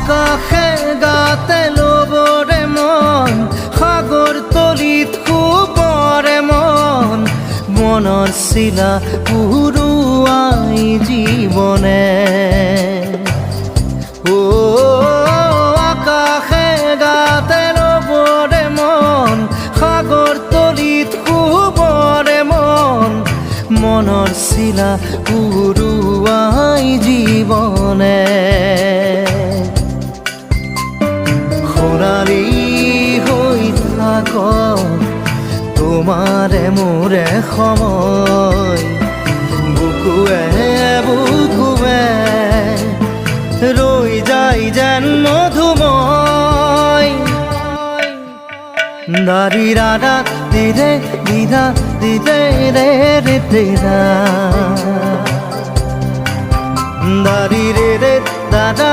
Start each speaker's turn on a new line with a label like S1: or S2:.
S1: আকাশে গাতে ল'বৰে মন সাগৰ তলিত শুবৰে মন মনৰ চিলা পুৰুৱাই জীৱনে আকাশে গাতে ল'বৰে মন সাগৰ তলিত শুবৰে মন মনৰ চিলা পুৰুৱাই জীৱনে সোণালী হৈ থাক তোমাৰে মোৰে সময় বুকুৱে বুকুৱে ৰৈ যায় যেন মধুময় দাৰি ৰাধা দিদে দিদা দিদে ৰে ৰে দিদা দাৰি ৰে ৰে দাদা